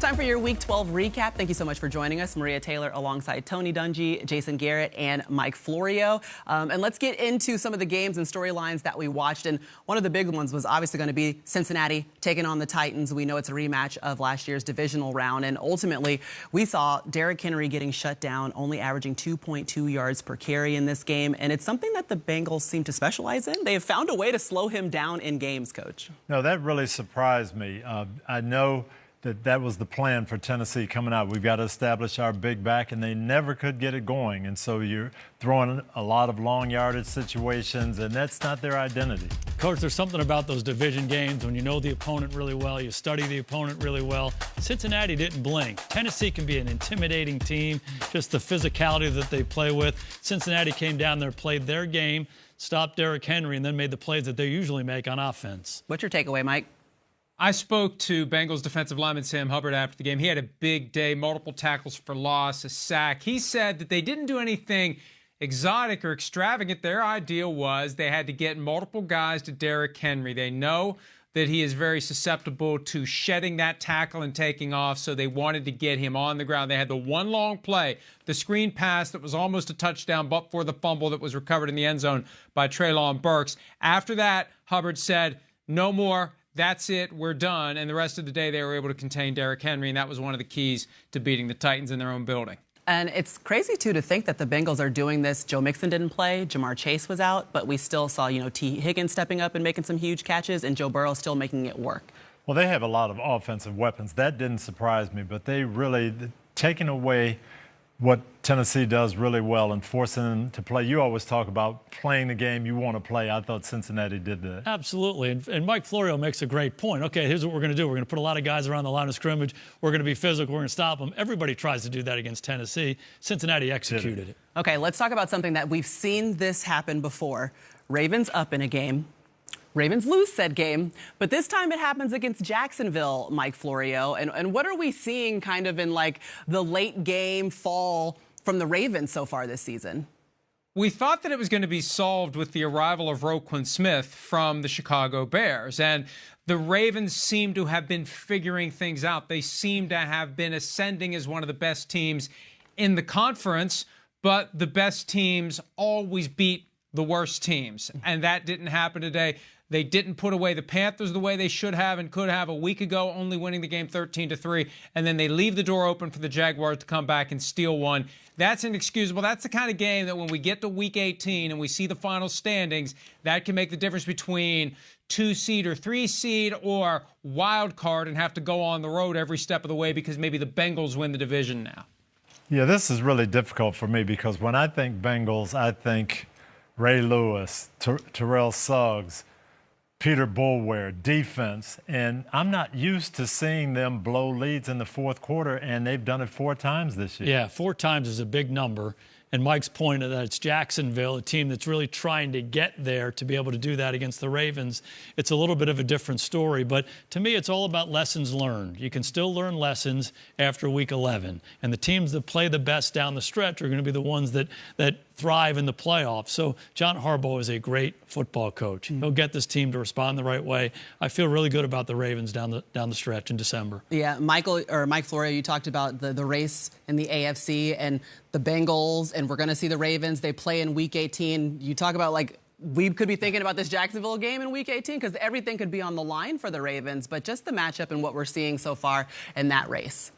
Time for your Week 12 recap. Thank you so much for joining us. Maria Taylor alongside Tony Dungy, Jason Garrett, and Mike Florio. And let's get into some of the games and storylines that we watched. And one of the big ones was obviously going to be Cincinnati taking on the Titans. We know it's a rematch of last year's divisional round. And ultimately, we saw Derrick Henry getting shut down, only averaging 2.2 yards per carry in this game. And it's something that the Bengals seem to specialize in. They have found a way to slow him down in games, Coach. No, that really surprised me. I know that was the plan for Tennessee coming out. We've got to establish our big back, and they never could get it going. And so you're throwing a lot of long yardage situations, and that's not their identity. Coach, there's something about those division games when you know the opponent really well, you study the opponent really well. Cincinnati didn't blink. Tennessee can be an intimidating team, just the physicality that they play with. Cincinnati came down there, played their game, stopped Derrick Henry, and then made the plays that they usually make on offense. What's your takeaway, Mike? I spoke to Bengals defensive lineman Sam Hubbard after the game. He had a big day, multiple tackles for loss, a sack. He said that they didn't do anything exotic or extravagant. Their idea was they had to get multiple guys to Derrick Henry. They know that he is very susceptible to shedding that tackle and taking off, so they wanted to get him on the ground. They had the one long play, the screen pass that was almost a touchdown, but for the fumble that was recovered in the end zone by Treylon Burks. After that, Hubbard said, no more. That's it. We're done. And the rest of the day, they were able to contain Derrick Henry, and that was one of the keys to beating the Titans in their own building. And it's crazy, too, to think that the Bengals are doing this. Joe Mixon didn't play. Jamar Chase was out. But we still saw, T. Higgins stepping up and making some huge catches, and Joe Burrow still making it work. Well, they have a lot of offensive weapons. That didn't surprise me. But they really taking away what Tennessee does really well and forcing them to play. You always talk about playing the game you want to play. I thought Cincinnati did that. Absolutely. And Mike Florio makes a great point. Okay, here's what we're going to do. We're going to put a lot of guys around the line of scrimmage. We're going to be physical. We're going to stop them. Everybody tries to do that against Tennessee. Cincinnati executed it. Okay, let's talk about something that we've seen this happen before. Ravens up in a game. Ravens lose said game, but this time it happens against Jacksonville, Mike Florio. And what are we seeing kind of in like the late game fall from the Ravens so far this season? We thought that it was going to be solved with the arrival of Roquan Smith from the Chicago Bears. And the Ravens seem to have been figuring things out. They seem to have been ascending as one of the best teams in the conference, but the best teams always beat the worst teams. And that didn't happen today. They didn't put away the Panthers the way they should have and could have a week ago, only winning the game 13-3. And then they leave the door open for the Jaguars to come back and steal one. That's inexcusable. That's the kind of game that when we get to week 18 and we see the final standings, that can make the difference between 2-seed or 3-seed or wild card and have to go on the road every step of the way because maybe the Bengals win the division now. Yeah, this is really difficult for me because when I think Bengals, I think Ray Lewis, Terrell Suggs, Peter Bulware, defense, and I'm not used to seeing them blow leads in the fourth quarter, and they've done it 4 times this year. Yeah, 4 times is a big number. And Mike's point that it's Jacksonville, a team that's really trying to get there to be able to do that against the Ravens. It's a little bit of a different story. But to me, it's all about lessons learned. You can still learn lessons after Week 11. And the teams that play the best down the stretch are going to be the ones that thrive in the playoffs. So John Harbaugh is a great football coach. He'll get this team to respond the right way. I feel really good about the Ravens down the stretch in December. Yeah, Mike Florio, you talked about the race in the AFC and the Bengals, and we're going to see the Ravens. They play in Week 18. You talk about, like, we could be thinking about this Jacksonville game in Week 18 because everything could be on the line for the Ravens, but just the matchup and what we're seeing so far in that race.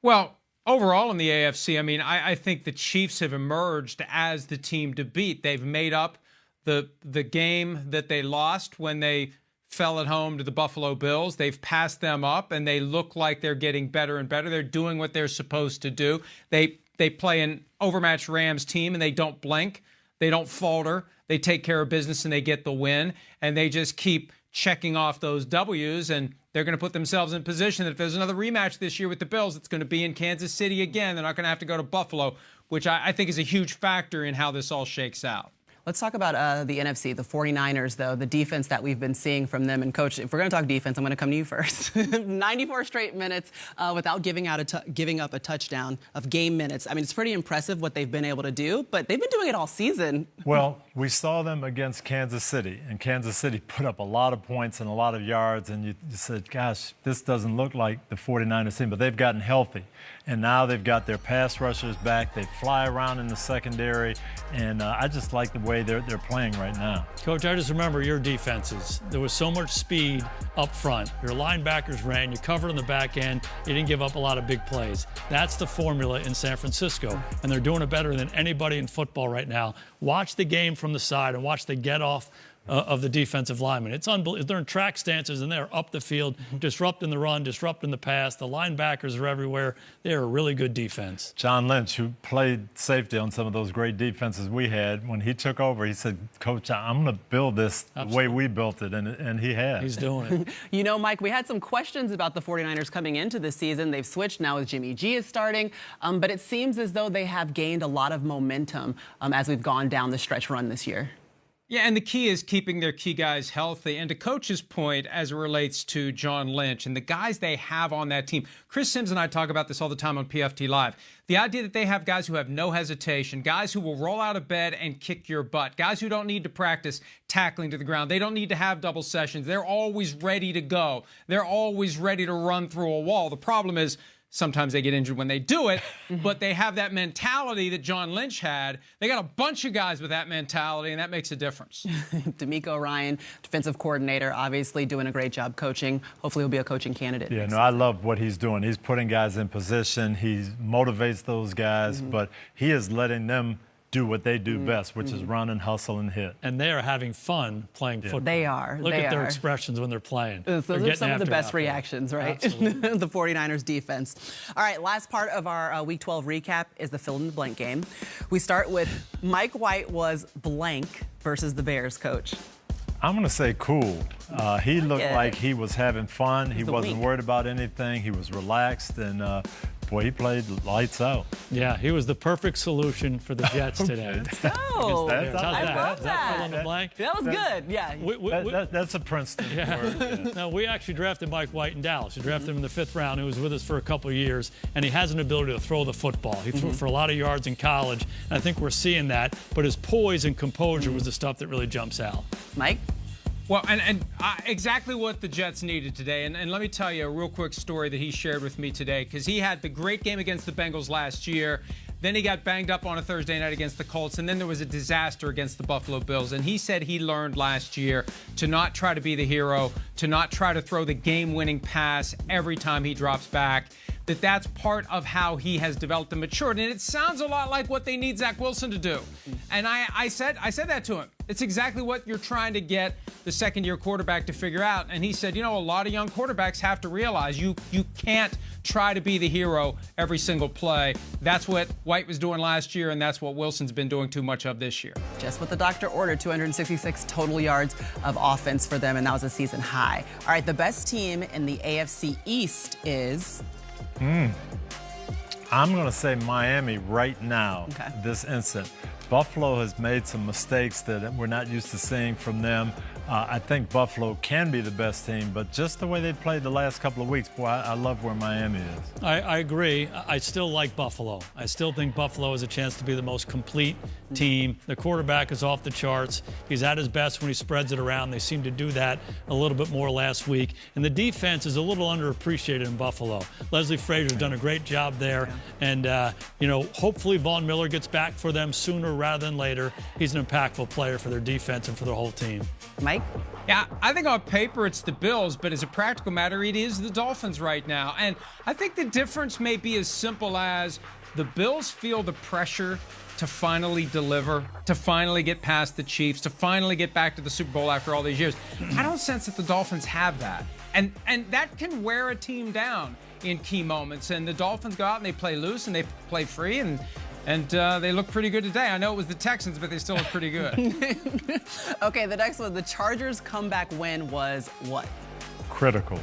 Well, overall in the AFC, I mean, I think the Chiefs have emerged as the team to beat. They've made up the game that they lost when they fell at home to the Buffalo Bills. They've passed them up, and they look like they're getting better and better. They're doing what they're supposed to do. They play an overmatched Rams team, and they don't blink. They don't falter. They take care of business, and they get the win. And they just keep checking off those W's, and they're going to put themselves in position that if there's another rematch this year with the Bills, it's going to be in Kansas City again. They're not going to have to go to Buffalo, which I think is a huge factor in how this all shakes out. Let's talk about the NFC, the 49ers, though, the defense that we've been seeing from them. And, Coach, if we're going to talk defense, I'm going to come to you first. 94 straight minutes without giving up a touchdown of game minutes. I mean, it's pretty impressive what they've been able to do, but they've been doing it all season. Well, we saw them against Kansas City, and Kansas City put up a lot of points and a lot of yards, and you said, gosh, this doesn't look like the 49ers team, but they've gotten healthy. And now they've got their pass rushers back. They fly around in the secondary, and I just like the way they're playing right now. Coach, I just remember your defenses. There was so much speed up front. Your linebackers ran. You covered on the back end. You didn't give up a lot of big plays. That's the formula in San Francisco, and they're doing it better than anybody in football right now. Watch the game from the side and watch the get-off of the defensive linemen. It's unbelievable. They're in track stances, and they're up the field, disrupting the run, disrupting the pass. The linebackers are everywhere. They're a really good defense. John Lynch, who played safety on some of those great defenses we had, when he took over, he said, Coach, I'm going to build this the way we built it, and he has. He's doing it. You know, Mike, we had some questions about the 49ers coming into this season. They've switched now with Jimmy G is starting, but it seems as though they have gained a lot of momentum as we've gone down the stretch run this year. Yeah, and the key is keeping their key guys healthy. And to Coach's point, as it relates to John Lynch and the guys they have on that team, Chris Sims and I talk about this all the time on PFT Live. The idea that they have guys who have no hesitation, guys who will roll out of bed and kick your butt, guys who don't need to practice tackling to the ground. They don't need to have double sessions. They're always ready to go. They're always ready to run through a wall. The problem is, sometimes they get injured when they do it, but they have that mentality that John Lynch had. They got a bunch of guys with that mentality, and that makes a difference. D'Amico Ryan, defensive coordinator, obviously doing a great job coaching. Hopefully he'll be a coaching candidate. Yeah, no, I love what he's doing. He's putting guys in position. He motivates those guys, but he is letting them do what they do best, which is run and hustle and hit. And they are having fun playing football. They are. Look at their expressions when they're playing. Those are some of the best reactions, right? The 49ers defense. All right, last part of our Week 12 recap is the fill-in-the-blank game. We start with Mike White was blank versus the Bears, Coach. I'm going to say cool. He looked like he was having fun. He wasn't worried about anything. He was relaxed, and boy, he played lights out. Yeah, he was the perfect solution for the Jets today. Oh, I love that. Is that fill in the blank? That was good, yeah. That's a Princeton word. Yeah. No, we actually drafted Mike White in Dallas. We drafted him in the 5th round. He was with us for a couple of years, and he has an ability to throw the football. He threw for a lot of yards in college, and I think we're seeing that. But his poise and composure was the stuff that really jumps out. Mike? Well, exactly what the Jets needed today. And let me tell you a real quick story that he shared with me today, because he had the great game against the Bengals last year. Then he got banged up on a Thursday night against the Colts, and then there was a disaster against the Buffalo Bills. And he said he learned last year to not try to be the hero, to not try to throw the game-winning pass every time he drops back, that's part of how he has developed and matured. And it sounds a lot like what they need Zach Wilson to do. And I said that to him. It's exactly what you're trying to get the second-year quarterback to figure out. And he said, you know, a lot of young quarterbacks have to realize you can't try to be the hero every single play. That's what White was doing last year, and that's what Wilson's been doing too much of this year. Just what the doctor ordered, 266 total yards of offense for them, and that was a season high. All right, the best team in the AFC East is... I'm going to say Miami right now, this instant. Buffalo has made some mistakes that we're not used to seeing from them. I think Buffalo can be the best team, but just the way they played the last couple of weeks, boy, I love where Miami is. I agree. I still like Buffalo. I still think Buffalo has a chance to be the most complete team. The quarterback is off the charts. He's at his best when he spreads it around. They seem to do that a little bit more last week. And the defense is a little underappreciated in Buffalo. Leslie Frazier's done a great job there. And, you know, hopefully Von Miller gets back for them sooner rather than later. He's an impactful player for their defense and for their whole team. Mike? Yeah, I think on paper it's the Bills, but as a practical matter, it is the Dolphins right now. And I think the difference may be as simple as the Bills feel the pressure to finally deliver, to finally get past the Chiefs, to finally get back to the Super Bowl after all these years. I don't sense that the Dolphins have that. And that can wear a team down in key moments. And the Dolphins go out and they play loose and they play free, and they look pretty good today. I know it was the Texans, but they still look pretty good. Okay, the next one, the Chargers' comeback win was what? Critical.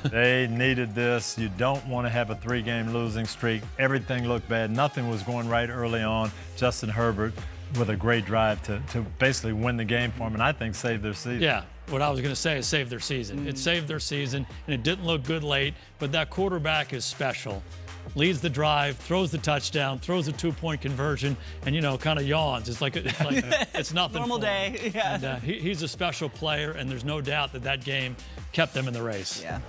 They needed this. You don't want to have a 3-game losing streak. Everything looked bad. Nothing was going right early on. Justin Herbert with a great drive to basically win the game for them, and I think save their season. Yeah, what I was going to say is save their season. It saved their season, and it didn't look good late, but that quarterback is special. Leads the drive, throws the touchdown, throws a 2-point conversion, and, you know, kind of yawns. It's like it's nothing. Normal day, yeah. And, he's a special player, and there's no doubt that game kept them in the race. Yeah.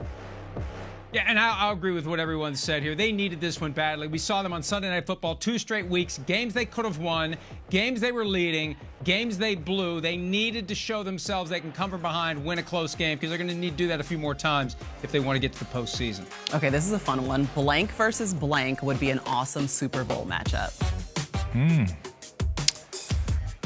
Yeah, and I'll agree with what everyone said here. They needed this one badly. We saw them on Sunday Night Football 2 straight weeks, games they could have won, games they were leading, games they blew. They needed to show themselves they can come from behind, win a close game, because they're going to need to do that a few more times if they want to get to the postseason. Okay, this is a fun one. Blank versus blank would be an awesome Super Bowl matchup.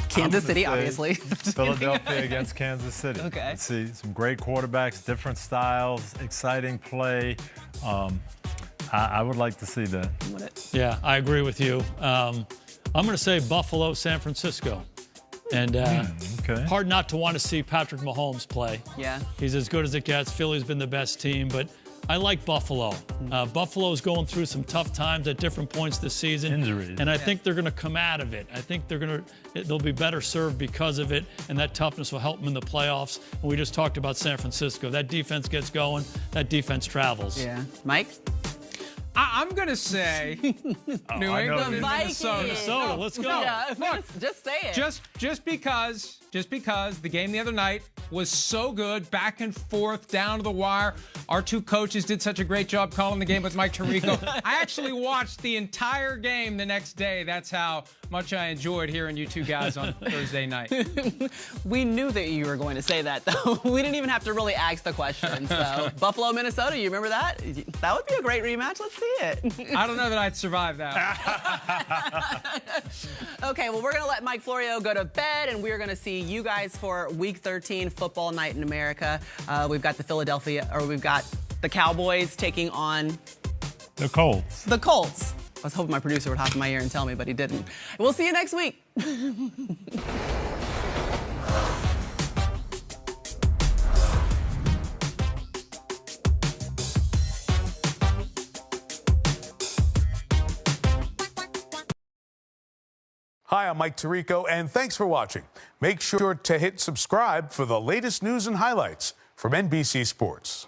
Kansas City, obviously. Philadelphia against Kansas City. Okay. Let's see some great quarterbacks, different styles, exciting play. I would like to see that. Yeah, I agree with you. I'm going to say Buffalo, San Francisco. And hard not to want to see Patrick Mahomes play. Yeah. He's as good as it gets. Philly's been the best team, but I like Buffalo. Buffalo's going through some tough times at different points this season. Injuries. And I think they're going to come out of it. I think they'll be better served because of it, and that toughness will help them in the playoffs. And we just talked about San Francisco. That defense gets going. That defense travels. Yeah. Mike? I'm going to say New England and Minnesota. Minnesota, let's go. Yeah, just say it. Just because the game the other night was so good, back and forth, down to the wire. Our two coaches did such a great job calling the game with Mike Tirico. I actually watched the entire game the next day. That's how much I enjoyed hearing you two guys on Thursday night. We knew that you were going to say that, though. We didn't even have to really ask the question. So, Buffalo, Minnesota, you remember that? That would be a great rematch. Let's see it. I don't know that I'd survive that. Okay, well, we're going to let Mike Florio go to bed, and we're going to see you guys for Week 13 football night in America. We've got the Cowboys taking on The Colts. the Colts. I was hoping my producer would hop in my ear and tell me, but he didn't. We'll see you next week. Hi, I'm Mike Tirico, and thanks for watching. Make sure to hit subscribe for the latest news and highlights from NBC Sports.